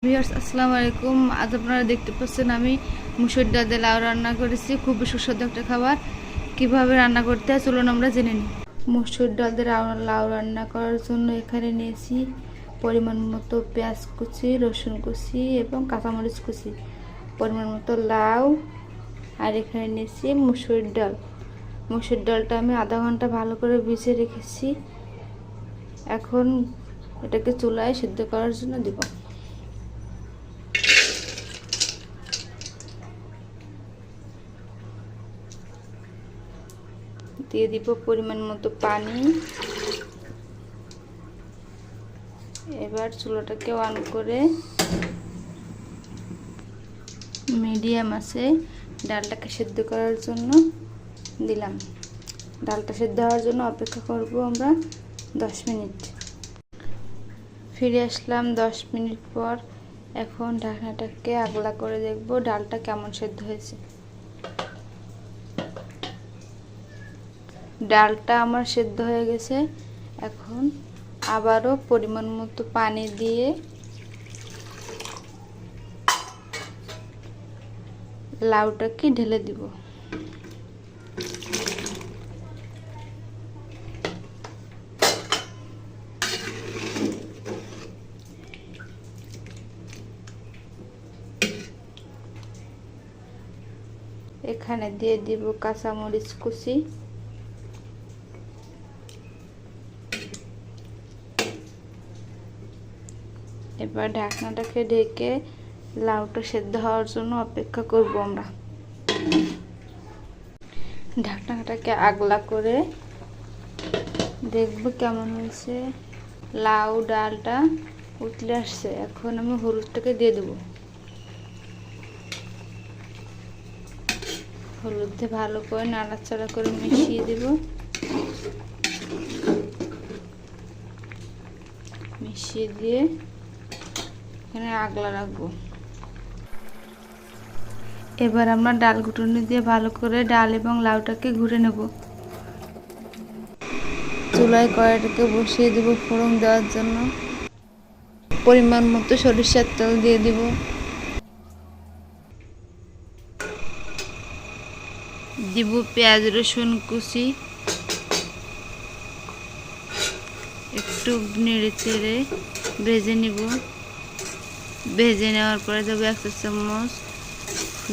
Viewers আসসালামু আলাইকুম। আজ আপনারা দেখতে পাচ্ছেন আমি মুসুর ডাল দিয়ে লাউ রান্না করেছি। খুবই সুস্বাদু একটা খাবার। কিভাবে রান্না করতে হয় চলুন আমরা জেনে নিই। মুসুর ডাল দিয়ে লাউ রান্না করার জন্য এখানে নিয়েছি পরিমাণ মতো পেঁয়াজ কুচি, রসুন কুচি এবং কাঁচামরিচ কুচি, পরিমাণ মতো লাউ, আর এখানে নিয়েছি মুসুর ডাল। মুসুর ডালটা আমি আধা ঘন্টা ভালো করে ভিজিয়ে রেখেছি। এখন এটাকে চুলায় সিদ্ধ করার জন্য দিব। দিয়ে দিব পরিমাণ মতো পানি। এবার চুলাটাকে অন করে মিডিয়াম আছে ডালটাকে সিদ্ধ করার জন্য দিলাম। ডালটা সিদ্ধ হওয়ার জন্য অপেক্ষা করব আমরা 10 মিনিট। ফিরে আসলাম 10 মিনিট পর। এখন ঢাকনাটাকে আগলা করে দেখব ডালটা কেমন সিদ্ধ হয়েছে। ডালটা আমার সিদ্ধ হয়ে গেছে। এখন আবারও পরিমাণ মতো পানি দিয়ে লাউটাকে ঢেলে দিব। এখানে দিয়ে দিব কাঁচামরিচ কুচি, এবার ঢাকনাটাকে ঢেকে লাউটা সেদ্ধ হওয়ার জন্য অপেক্ষা করব আমরা। ঢাকনাটাকে আগলা করে দেখব কেমন হয়েছে। লাউ ডালটা উতলে আসছে। এখন আমি হলুদটাকে দিয়ে দেব। হলুদ দিয়ে ভালো করে নাড়াচাড়া করে মিশিয়ে দেব। মিশিয়ে দিয়ে এখানে আগলা রাখবো। এবার আমরা ডাল ঘুটুনি দিয়ে ভালো করে ডাল এবং লাউটাকে ঘুরে নেব। চুলায় কড়াইটাকে বসিয়ে দেব ফোড়ন দেওয়ার জন্য। পরিমাণ মতো সরিষার তেল দিয়ে দিব। দিব পেঁয়াজ রসুন কুচি, একটু নেড়ে চেড়ে ভেজে নিব। ভেজে নেওয়ার পরে দেবো 1 চা চামচ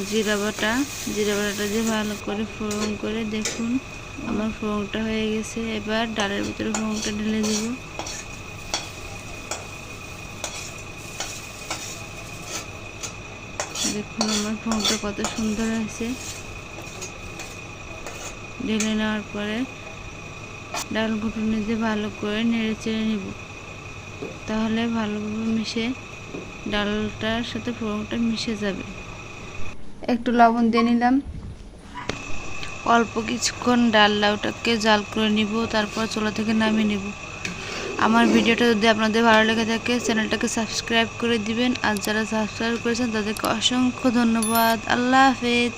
জিরা বাটা। জিরা বাটাটা দিয়ে ভালো করে ফোড়ন করে দেখুন আমার ফোড়নটা হয়ে গেছে। এবার ডালের ভিতরে ফোড়নটা ঢেলে দেব। দেখুন আমার ফোড়নটা কত সুন্দর হয়েছে। ঢেলে নেওয়ার পরে ডাল ঘুটুনি দিয়ে ভালো করে নেড়ে চেড়ে নেব। তাহলে ভালোভাবে মিশে ডালটার সাথে ফোড়নটা মিশে যাবে। একটু লবণ দিয়ে নিলাম। অল্প কিছুক্ষণ ডাল লাউটাকে জাল করে নিব, তারপর চুলা থেকে নামিয়ে নিব। আমার ভিডিওটা যদি আপনাদের ভালো লেগে থাকে চ্যানেলটাকে সাবস্ক্রাইব করে দিবেন। আর যারা সাবস্ক্রাইব করেছেন তাদেরকে অসংখ্য ধন্যবাদ। আল্লাহ হাফেজ।